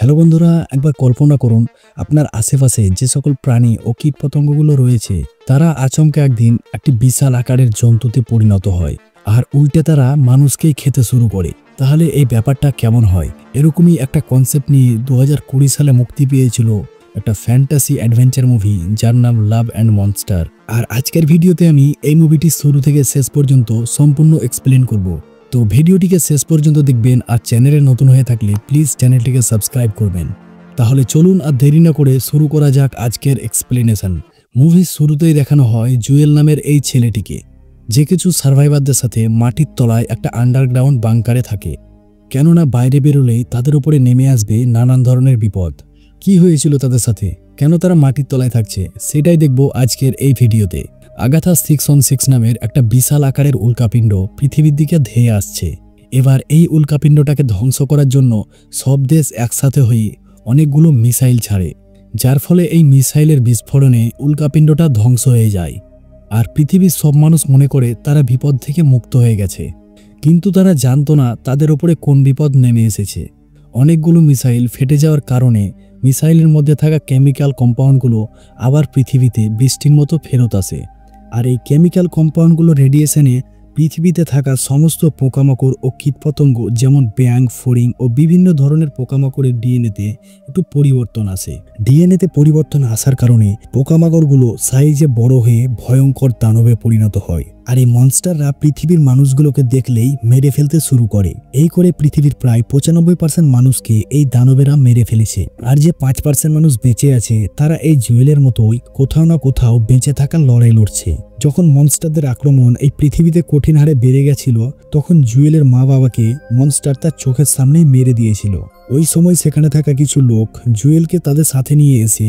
Hello বন্ধুরা, একবার কল্পনা করুন আপনার আশেপাশে যে সকল প্রাণী ও কীটপতঙ্গগুলো রয়েছে তারা আচমকা একদিন একটি বিশাল আকারের জন্তুতে পরিণত হয় আর উল্টে তারা মানুষকেই খেতে শুরু করে। তাহলে এই ব্যাপারটা কেমন হয়? এরকমই একটা কনসেপ্ট নিয়ে 2020 সালে মুক্তি পেয়েছিল একটা ফ্যান্টাসি অ্যাডভেঞ্চার মুভি যার নাম লাভ অ্যান্ড মনস্টার। আর আজকের ভিডিওতে আমি এই মুভিটি শুরু থেকে শেষ পর্যন্ত সম্পূর্ণ এক্সপ্লেন করব। তো ভিডিওটিকে শেষ পর্যন্ত দেখবেন, আর চ্যানেলে নতুন হয়ে থাকলে প্লিজ চ্যানেলটিকে সাবস্ক্রাইব করবেন। তাহলে চলুন আর দেরি না করে শুরু করা যাক আজকের এক্সপ্লেনেশন। মুভির শুরুতেই দেখানো হয় জুয়েল নামের এই ছেলেটিকে, যে কিছু সার্ভাইভারদের সাথে মাটির তলায় একটা আন্ডারগ্রাউন্ড বাংকারে থাকে, কেননা বাইরে বেরোলেই তাদের উপরে নেমে আসবে নানান ধরনের বিপদ। কি হয়েছিল তাদের সাথে, কেন তারা মাটির তলায় থাকছে, সেটাই দেখব আজকের এই ভিডিওতে। আগাথা 616 নামের একটা বিশাল আকারের উল্কাপিণ্ড পৃথিবীর দিকে ধেয়ে আসছে। এবার এই উল্কাপিণ্ডটাকে ধ্বংস করার জন্য সব দেশ একসাথে হয়ে অনেকগুলো মিসাইল ছাড়ে, যার ফলে এই মিসাইলের বিস্ফোরণে উল্কাপিণ্ডটা ধ্বংস হয়ে যায়। আর পৃথিবীর সব মানুষ মনে করে তারা বিপদ থেকে মুক্ত হয়ে গেছে, কিন্তু তারা জানতো না তাদের উপরে কোন বিপদ নেমে এসেছে। অনেকগুলো মিসাইল ফেটে যাওয়ার কারণে মিসাইলের মধ্যে থাকা কেমিক্যাল কম্পাউন্ডগুলো আবার পৃথিবীতে বৃষ্টির মতো ফেরত আসে। আর এই কেমিক্যাল কম্পাউন্ডগুলো রেডিয়েশনে পৃথিবীতে থাকা সমস্ত পোকামাকড় ও কীটপতঙ্গ, যেমন ব্যাঙ, ফড়িং ও বিভিন্ন ধরনের পোকামাকড়ের ডিএনএতে একটু পরিবর্তন আসে। ডিএনএতে পরিবর্তন আসার কারণে পোকামাকড়গুলো সাইজে বড় হয়ে ভয়ঙ্কর দানবে পরিণত হয়। আর এই মনস্টাররা পৃথিবীর মানুষগুলোকে দেখলেই মেরে ফেলতে শুরু করে। এই করে পৃথিবীর প্রায় 95% মানুষকে এই দানবেরা মেরে ফেলেছে। আর যে 5% মানুষ বেঁচে আছে তারা এই জুয়েলের মতোই কোথাও না কোথাও বেঁচে থাকার লড়াই লড়ছে। যখন মনস্টারদের আক্রমণ এই পৃথিবীতে কঠিন হারে বেড়ে গেছিল, তখন জুয়েলের মা বাবাকে মনস্টার তার চোখের সামনেই মেরে দিয়েছিল। ওই সময় সেখানে থাকা কিছু লোক জুয়েলকে তাদের সাথে নিয়ে এসে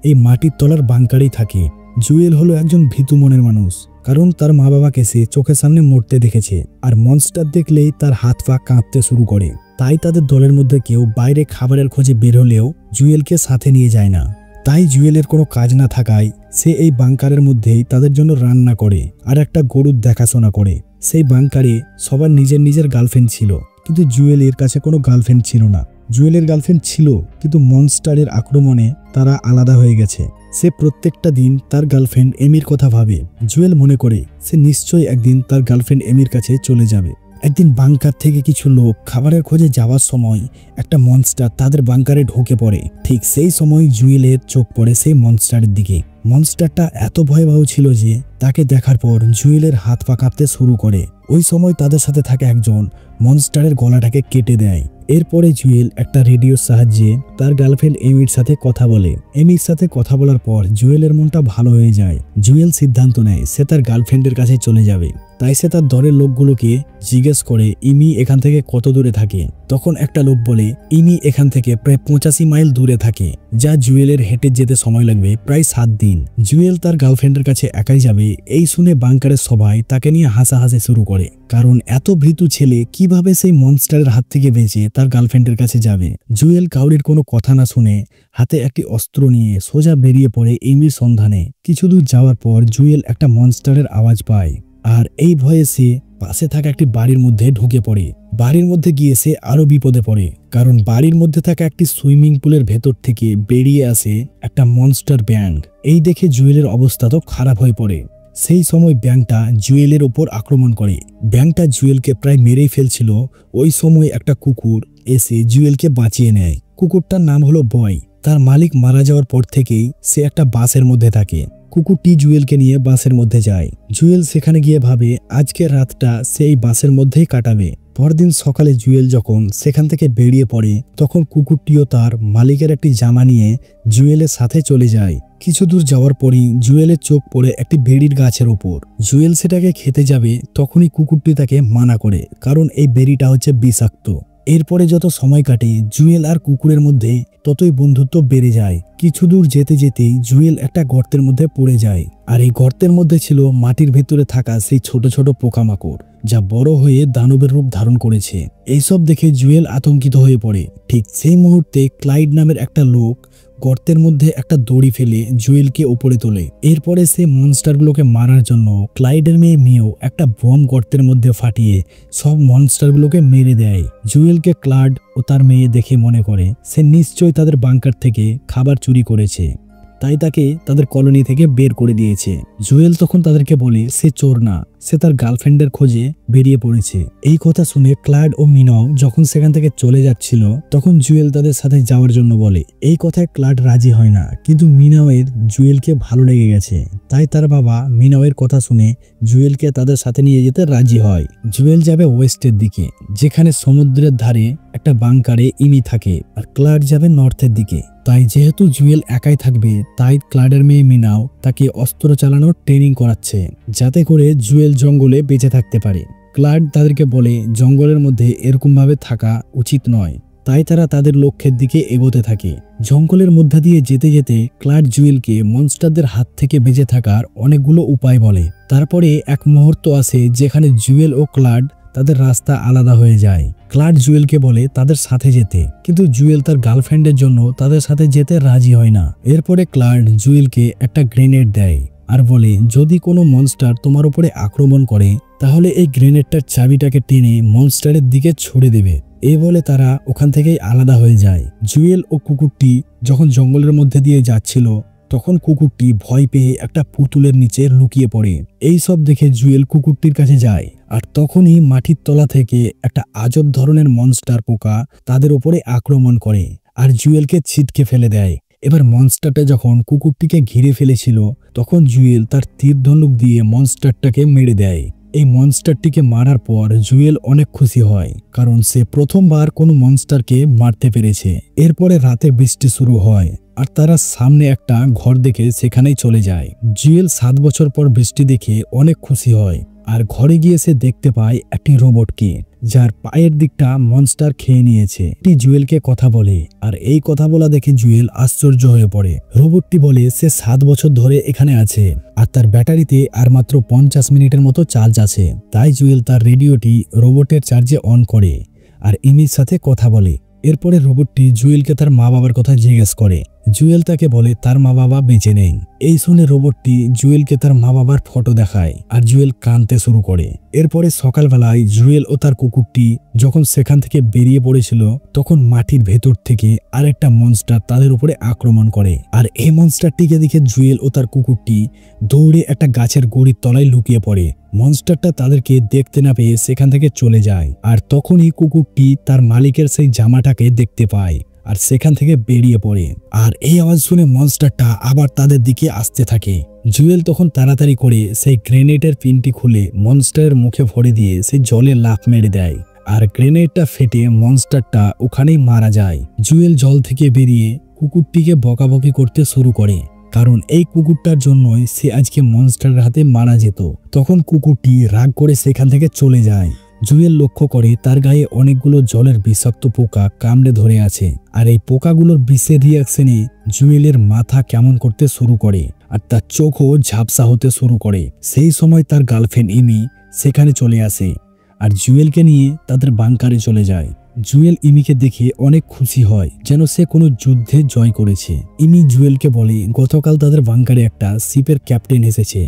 এই মাটির তলার বাংকারেই থাকে। জুয়েল হলো একজন ভীতু মনের মানুষ, কারণ তার মা বাবাকে সে চোখের সামনে মরতে দেখেছে। আর মনস্টার দেখলেই তার হাত পা কাঁপতে শুরু করে। তাই তাদের দলের মধ্যে কেউ বাইরে খাবারের খোঁজে বের হলেও জুয়েলকে সাথে নিয়ে যায় না। তাই জুয়েলের কোনো কাজ না থাকায় সে এই বাংকারের মধ্যেই তাদের জন্য রান্না করে আর একটা গরুর দেখাশোনা করে। সেই বাংকারে সবার নিজের নিজের গার্লফ্রেন্ড ছিল, কিন্তু জুয়েলের কাছে কোনো গার্লফ্রেন্ড ছিল না। জুয়েলের গার্লফ্রেন্ড ছিল, কিন্তু মনস্টারের আক্রমণে তারা আলাদা হয়ে গেছে। সে প্রত্যেকটা দিন তার গার্লফ্রেন্ড এমির কথা ভাবে। জুয়েল মনে করে সে নিশ্চয়ই একদিন তার গার্লফ্রেন্ড এমির কাছে চলে যাবে। একদিন বাংকার থেকে কিছু লোক খাবারের খোঁজে যাওয়ার সময় একটা মনস্টার তাদের বাংকারে ঢুকে পড়ে। ঠিক সেই সময় জুয়েলের চোখ পড়ে সেই মনস্টারের দিকে। মনস্টারটা এত ভয়াবহ ছিল যে তাকে দেখার পর জুয়েলের হাত পা কাঁপতে শুরু করে। ওই সময় তাদের সাথে থাকা একজন মনস্টারের গলাটাকে কেটে দেয়। এরপরে জুয়েল একটা রেডিওর সাহায্যে তার গার্লফ্রেন্ড এমির সাথে কথা বলে। এমির সাথে কথা বলার পর জুয়েলের মনটা ভালো হয়ে যায়। জুয়েল সিদ্ধান্ত নেয় সে তার গার্লফ্রেন্ডের কাছে চলে যাবে। তাই সে তার দলের লোকগুলোকে জিজ্ঞেস করে ইমি এখান থেকে কত দূরে থাকে। তখন একটা লোক বলে ইমি এখান থেকে প্রায় 85 মাইল দূরে থাকে, যা জুয়েলের হেঁটে যেতে সময় লাগবে প্রায় 7 দিন। জুয়েল তার গার্লফ্রেন্ডের কাছে একাই যাবে, এই শুনে বাংকারের সবাই তাকে নিয়ে হাসাহাসি শুরু করে, কারণ এত ভীতু ছেলে কিভাবে সেই মনস্টারের হাত থেকে বেঁচে তার গার্লফ্রেন্ডের কাছে যাবে। জুয়েল কাউরির কোনো কথা না শুনে হাতে একটি অস্ত্র নিয়ে সোজা বেরিয়ে পড়ে এমির সন্ধানে। কিছু দূর যাওয়ার পর জুয়েল একটা মনস্টারের আওয়াজ পায়, আর এই ভয়ে সে পাশে থাকা একটি বাড়ির মধ্যে ঢুকে পড়ে। বাড়ির মধ্যে গিয়ে সে আরো বিপদে পড়ে, কারণ বাড়ির মধ্যে থাকা একটি সুইমিং পুলের ভেতর থেকে বেরিয়ে আসে একটা মনস্টার ব্যাঙ। এই দেখে জুয়েলের অবস্থা তো খারাপ হয়ে পড়ে। সেই সময় ব্যাঙটা জুয়েলের ওপর আক্রমণ করে। ব্যাঙটা জুয়েলকে প্রায় মেরেই ফেলছিল। ওই সময় একটা কুকুর এসে জুয়েলকে বাঁচিয়ে নেয়। কুকুরটার নাম হলো বয়। তার মালিক মারা যাওয়ার পর থেকেই সে একটা বাসের মধ্যে থাকে। কুকুরটি জুয়েলকে নিয়ে বাসের মধ্যে যায়। জুয়েল সেখানে গিয়ে ভাবে আজকের রাতটা সেই বাসের মধ্যেই কাটাবে। পরদিন সকালে জুয়েল যখন সেখান থেকে বেরিয়ে পড়ে, তখন কুকুরটিও তার মালিকের একটি জামা নিয়ে জুয়েলের সাথে চলে যায়। কিছু দূর যাওয়ার পরই জুয়েলের চোখ পড়ে একটি বেরির গাছের ওপর। জুয়েল সেটাকে খেতে যাবে, তখনই কুকুরটি তাকে মানা করে, কারণ এই বেরিটা হচ্ছে বিষাক্ত। এরপরে যত সময় কাটে জুয়েল আর কুকুরের মধ্যে ততই বন্ধুত্ব বেড়ে যায়। কিছু দূর যেতে যেতেই জুয়েল একটা গর্তের মধ্যে পড়ে যায়। আর এই গর্তের মধ্যে ছিল মাটির ভেতরে থাকা সেই ছোট ছোট পোকামাকড়, যা বড় হয়ে দানবের রূপ ধারণ করেছে। এইসব দেখে জুয়েল আতঙ্কিত হয়ে পড়ে। ঠিক সেই মুহূর্তে ক্লাইড নামের একটা লোক গর্তের মধ্যে একটা দড়ি ফেলে জুয়েলকে উপরে তোলে। এরপরে সে মনস্টারগুলোকে মারার জন্য ক্লাইডের মেয়ে মিও একটা বোম গর্তের মধ্যে ফাটিয়ে সব মনস্টারগুলোকে মেরে দেয়। জুয়েলকে ক্লাড ও তার মেয়ে দেখে মনে করে সে নিশ্চয়ই তাদের বাংকার থেকে খাবার চুরি করেছে, তাই তাকে তাদের কলোনি থেকে বের করে দিয়েছে। জুয়েল তখন তাদেরকে বলে সে চোর না, সে তার গার্লফ্রেন্ডের খোঁজে বেরিয়ে পড়েছে। এই কথা শুনে ক্লাড ও মিনাও যখন সেখান থেকে চলে যাচ্ছিল তখন জুয়েল তাদের সাথে যাওয়ার জন্য বলে। এই কথায় ক্লাড রাজি হয় না, কিন্তু মিনাওয়ের জুয়েলকে ভালো লেগে গেছে, তাই তার বাবা মিনাওয়ের কথা শুনে জুয়েলকে তাদের সাথে নিয়ে যেতে রাজি হয়। জুয়েল যাবে ওয়েস্টের দিকে, যেখানে সমুদ্রের ধারে একটা বাংকারে ইমি থাকে, আর ক্লাড যাবে নর্থের দিকে। তাই যেহেতু জুয়েল একাই থাকবে, তাই ক্লাডের মেয়ে মিনাও তাকে অস্ত্র চালানোর ট্রেনিং করাচ্ছে, যাতে করে জুয়েল জঙ্গলে বেঁচে থাকতে পারে। ক্লাড তাদেরকে বলে জঙ্গলের মধ্যে এরকমভাবে থাকা উচিত নয়, তাই তারা তাদের লক্ষ্যের দিকে এগোতে থাকে। জঙ্গলের মধ্যে দিয়ে যেতে যেতে ক্লাড জুয়েলকে মনস্টারদের হাত থেকে বেঁচে থাকার অনেকগুলো উপায় বলে। তারপরে এক মুহূর্ত আসে যেখানে জুয়েল ও ক্লাড তাদের রাস্তা আলাদা হয়ে যায়। ক্লাড জুয়েলকে বলে তাদের সাথে যেতে, কিন্তু জুয়েল তার গার্লফ্রেন্ডের জন্য তাদের সাথে যেতে রাজি হয় না। এরপরে ক্লাড জুয়েলকে একটা গ্রেনেড দেয় আর বলে যদি কোনো মনস্টার তোমার উপরে আক্রমণ করে তাহলে এই গ্রেনেডটার চাবিটাকে টেনে মনস্টারের দিকে ছুড়ে দেবে। এই বলে তারা ওখান থেকেই আলাদা হয়ে যায়। জুয়েল ও কুকুরটি যখন জঙ্গলের মধ্যে দিয়ে যাচ্ছিল তখন কুকুরটি ভয় পেয়ে একটা পুতুলের নিচে লুকিয়ে পড়ে। এই সব দেখে জুয়েল কুকুরটির কাছে যায়, আর তখনই মাটির তলা থেকে একটা আজব ধরনের মনস্টার পোকা তাদের উপরে আক্রমণ করে আর জুয়েলকে ছিটকে ফেলে দেয়। এবার মনস্টারটা যখন কুকুরটিকে ঘিরে ফেলেছিল তখন জুয়েল তার তীর ধনুক দিয়ে মনস্টারটাকে মেরে দেয়। এই মনস্টারটিকে মারার পর জুয়েল অনেক খুশি হয়, কারণ সে প্রথমবার কোনো মনস্টারকে মারতে পেরেছে। এরপরে রাতে বৃষ্টি শুরু হয় আর তারা সামনে একটা ঘর দেখে সেখানেই চলে যায়। জুয়েল 7 বছর পর বৃষ্টি দেখে অনেক খুশি হয়, আর ঘরে গিয়ে সে দেখতে পায় একটি রোবটকে, যার পায়ের দিকটা মনস্টার খেয়ে নিয়েছে। এটি জুয়েলকে কথা বলে, আর এই কথা বলা দেখে জুয়েল আশ্চর্য হয়ে পড়ে। রোবটটি বলে সে 7 বছর ধরে এখানে আছে আর তার ব্যাটারিতে আর মাত্র 50 মিনিটের মতো চার্জ আছে। তাই জুয়েল তার রেডিওটি রোবটের চার্জে অন করে আর ইমির সাথে কথা বলে। এরপরে রোবটটি জুয়েলকে তার মা বাবার কথা জিজ্ঞেস করে। জুয়েল তাকে বলে তার মা বাবা বেঁচে নেই। এই শুনে রোবটটি জুয়েলকে তার মা বাবার ফটো দেখায় আর জুয়েল কাঁদতে শুরু করে। এরপরে সকালবেলায় জুয়েল ও তার কুকুরটি যখন সেখান থেকে বেরিয়ে পড়েছিল তখন মাটির ভেতর থেকে আরেকটা মনস্টার তাদের উপরে আক্রমণ করে, আর এই মনস্টারটিকে দেখে জুয়েল ও তার কুকুরটি দৌড়ে একটা গাছের গুড়ির তলায় লুকিয়ে পড়ে। মনস্টারটা তাদেরকে দেখতে না পেয়ে সেখান থেকে চলে যায়, আর তখনই কুকুরটি তার মালিকের সেই জামাটাকে দেখতে পায় আর সেখান থেকে বেরিয়ে পড়ে। আর এই আওয়াজ শুনে মনস্টারটা আবার তাদের দিকে আসতে থাকে। জুয়েল তখন তাড়াতাড়ি করে সেই গ্রেনেডের পিনটি খুলে মনস্টারের মুখে ভরে দিয়ে সেই জলে লাফ মেরে দেয়, আর গ্রেনেডটা ফেটে মনস্টারটা ওখানেই মারা যায়। জুয়েল জল থেকে বেরিয়ে কুকুরটিকে বকাবকি করতে শুরু করে, কারণ এই কুকুরটার জন্যই সে আজকে মনস্টারের হাতে মারা যেত। তখন কুকুরটি রাগ করে সেখান থেকে চলে যায়। জুয়েল লক্ষ্য করে তার গায়ে অনেকগুলো জলের বিষাক্ত পোকা কামড়ে ধরে আছে, আর এই পোকাগুলোর বিষের রিয়াকশনে জুয়েলের মাথা কেমন করতে শুরু করে আর তার চোখও ঝাপসা হতে শুরু করে। সেই সময় তার গার্লফ্রেন্ড ইমি সেখানে চলে আসে আর জুয়েলকে নিয়ে তাদের বাংকারে চলে যায়। জুয়েল ইমিকে দেখে অনেক খুশি হয়, যেন সে কোনো যুদ্ধে জয় করেছে। ইমি জুয়েলকে বলে গতকাল তাদের বাংকারে একটা শিপের ক্যাপ্টেন এসেছে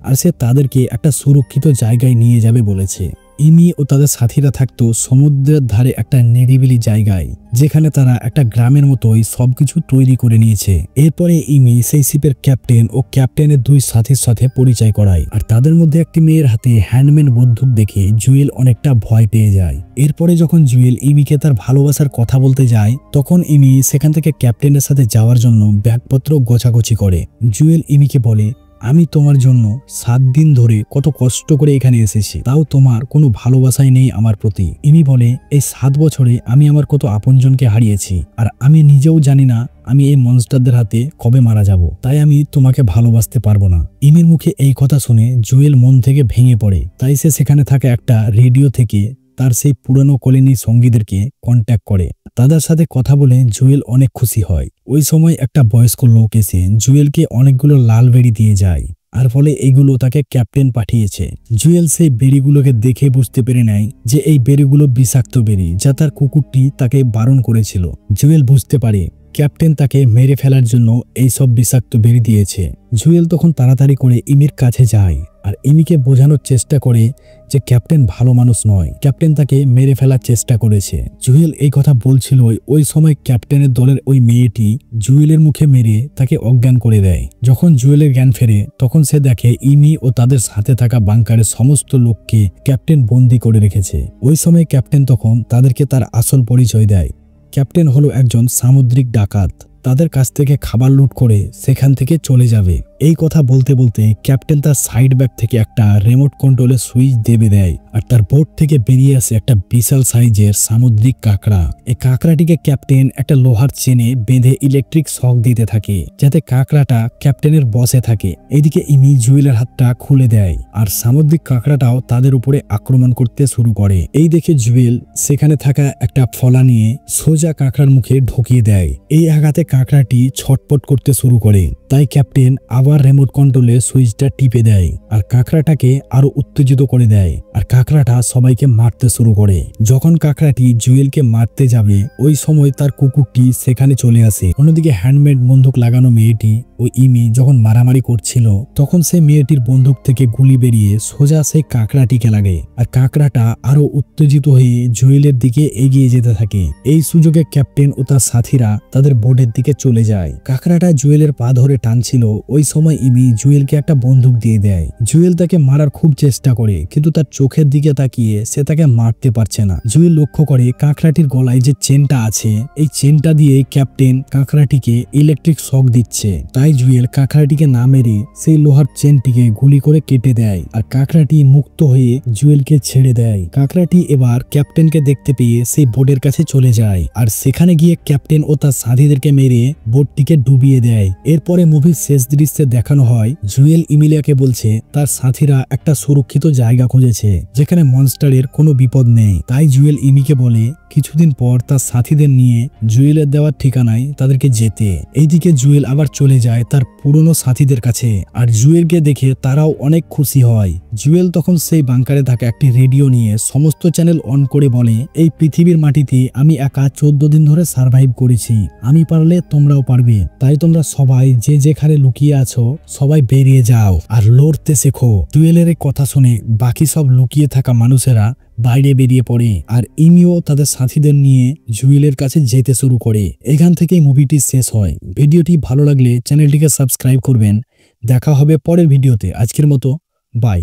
আর সে তাদেরকে একটা সুরক্ষিত জায়গায় নিয়ে যাবে বলেছে। ইমি ও তাদের সাথীরা থাকতো সমুদ্রের ধারে একটা নিরিবিলি জায়গায়, যেখানে তারা একটা গ্রামের মতোই সবকিছু তৈরি করে নিয়েছে। এরপরে ইমি সেই শিপের ক্যাপ্টেন ও ক্যাপ্টেনের 2 সাথীর সাথে পরিচয় করায়, আর তাদের মধ্যে একটি মেয়ের হাতে হ্যান্ডম্যান বন্দুক দেখে জুয়েল অনেকটা ভয় পেয়ে যায়। এরপরে যখন জুয়েল ইমিকে তার ভালোবাসার কথা বলতে যায় তখন ইমি সেখান থেকে ক্যাপ্টেনের সাথে যাওয়ার জন্য ব্যাগপত্র গোছাগুছি করে। জুয়েল ইমিকে বলে আমি তোমার জন্য 7 দিন ধরে কত কষ্ট করে এখানে এসেছি, তাও তোমার কোনো ভালোবাসাই নেই আমার প্রতি। ইমি বলে এই 7 বছরে আমি আমার কত আপনজনকে হারিয়েছি, আর আমি নিজেও জানি না আমি এই মনস্টারদের হাতে কবে মারা যাব, তাই আমি তোমাকে ভালোবাসতে পারবো না। ইমির মুখে এই কথা শুনে জুয়েল মন থেকে ভেঙে পড়ে, তাই সে সেখানে থাকা একটা রেডিও থেকে তার সেই পুরনো কলোনি সঙ্গীদেরকে কন্ট্যাক্ট করে। তাদের সাথে কথা বলে জুয়েল অনেক খুশি হয়। ওই সময় একটা বয়স্ক লোক এসে জুয়েলকে অনেকগুলো লাল বেড়ি দিয়ে যায় আর ফলে এইগুলো তাকে ক্যাপ্টেন পাঠিয়েছে। জুয়েল সেই বেরিগুলোকে দেখে বুঝতে পেরে নেয় যে এই বেরিগুলো বিষাক্ত বেরি, যা তার কুকুরটি তাকে বারণ করেছিল। জুয়েল বুঝতে পারে ক্যাপ্টেন তাকে মেরে ফেলার জন্য এই সব বিষাক্ত বেরি দিয়েছে। জুয়েল তখন তাড়াতাড়ি করে ইমির কাছে যায় আর ইমিকে বোঝানোর চেষ্টা করে যে ক্যাপ্টেন ভালো মানুষ নয়, ক্যাপ্টেন তাকে মেরে ফেলার চেষ্টা করেছে। জুয়েল এই কথা বলছিল, ওই সময় ক্যাপ্টেনের দলের ওই মেয়েটি জুয়েলের মুখে মেরে তাকে অজ্ঞান করে দেয়। যখন জুয়েলের জ্ঞান ফেরে তখন সে দেখে ইমি ও তাদের সাথে থাকা বাংকারের সমস্ত লোককে ক্যাপ্টেন বন্দি করে রেখেছে। ওই সময় ক্যাপ্টেন তখন তাদেরকে তার আসল পরিচয় দেয়। ক্যাপ্টেন হলো একজন সামুদ্রিক ডাকাত, তাদের কাছ থেকে খাবার লুট করে সেখান থেকে চলে যাবে। এই কথা বলতে বলতে ক্যাপ্টেন তার সাইড ব্যাগ থেকে একটা রিমোট কন্ট্রোলের সুইচ দেবে দেয় আর তার বোট থেকে বেরিয়ে আসে একটা বিশাল সাইজের সামুদ্রিক কাঁকড়া। এই কাঁকড়াটিকে ক্যাপ্টেন একটা লোহার চেনে বেঁধে ইলেকট্রিক শক দিতে থাকে যাতে কাঁকড়াটা ক্যাপ্টেনের বসে থাকে। এদিকে ইমি জুয়েলের হাতটা খুলে দেয় আর সামুদ্রিক কাঁকড়াটাও তাদের উপরে আক্রমণ করতে শুরু করে। এই দেখে জুয়েল সেখানে থাকা একটা ফলা নিয়ে সোজা কাঁকড়ার মুখে ঢুকিয়ে দেয়। এই আঘাতে কাঁকড়াটি ছটপট করতে শুরু করে, তাই ক্যাপ্টেন আবার রিমোট কন্ট্রোলে সুইচটা টিপে দেয় আর কাঁকড়াটাকে আরো উত্তেজিত করে দেয় আর কাঁকড়াটা সবাইকে মারতে শুরু করে। যখন কাঁকড়াটি জুয়েলকে মারতে যাবে ওই সময় তার কুকুরটি সেখানে চলে আসে। অন্যদিকে হ্যান্ডমেড বন্দুক লাগানো মেয়েটি ও ইমি যখন মারামারি করছিল তখন সেই মেয়েটির বন্দুক থেকে গুলি বেরিয়ে সোজা সেই কাঁকড়াটিকে লাগে আর কাঁকড়াটা আরো উত্তেজিত হয়ে জুয়েলের দিকে এগিয়ে যেতে থাকে। এই সুযোগে ক্যাপ্টেন ও তার সাথীরা তাদের বোটের দিকে চলে যায়। কাঁকড়াটা জুয়েলের পা ধরে টানছিল, ওই সময় ইমি জুয়েলকে একটা বন্দুক দিয়ে দেয়। জুয়েল তাকে মারার খুব চেষ্টা করে কিন্তু তার চোখের দিকে তাকিয়ে সে তাকে মারতে পারছে না। জুয়েল লক্ষ্য করে কাঁকড়াটির গলায় যে চেনটা আছে এই চেনটা দিয়ে ক্যাপ্টেন কাঁকড়াটিকে ইলেকট্রিক শক দিচ্ছে। তাই জুয়েল কাঁকড়াটিকে না মেরে সেই লোহার চেনটিকে গুলি করে কেটে দেয় আর কাঁকড়াটি মুক্ত হয়ে জুয়েলকে ছেড়ে দেয়। কাঁকড়াটি এবার ক্যাপ্টেনকে দেখতে পেয়ে সেই বোটের কাছে চলে যায় আর সেখানে গিয়ে ক্যাপ্টেন ও তার সাথীদেরকে মেরে বোটটিকে ডুবিয়ে দেয়। এরপরে মুভির শেষ দৃশ্যে দেখানো হয় জুয়েল ইমিলিয়াকে বলছে তার সাথীরা একটা সুরক্ষিত জায়গা খুঁজেছে যেখানে মনস্টারের কোনো বিপদ নেই। তাই জুয়েল ইমিকে বলে কিছুদিন পর তার সাথীদের নিয়ে জুয়েলের দেওয়ার ঠিকানায় তাদেরকে যেতে। এইদিকে জুয়েল আবার চলে যায় তার পুরনো সাথীদের কাছে আর জুয়েলকে দেখে তারাও অনেক খুশি হয়। জুয়েল তখন সেই বাংকারে থাকা একটি রেডিও নিয়ে সমস্ত চ্যানেল অন করে বলে এই পৃথিবীর মাটিতে আমি একা 14 দিন ধরে সার্ভাইভ করেছি, আমি পারলে তোমরাও পারবে। তাই তোমরা সবাই যে যেখানে লুকিয়ে আছো সবাই বেরিয়ে যাও আর লড়তে শেখো। জুয়েলের এই কথা শুনে বাকি সব লুকিয়ে থাকা মানুষেরা বাইরে বেরিয়ে পড়ে আর ইমিও তাদের সাথীদের নিয়ে জুয়েলের কাছে যেতে শুরু করে। এখান থেকেই মুভিটি শেষ হয়। ভিডিওটি ভালো লাগলে চ্যানেলটিকে সাবস্ক্রাইব করবেন। দেখা হবে পরের ভিডিওতে। আজকের মতো বাই।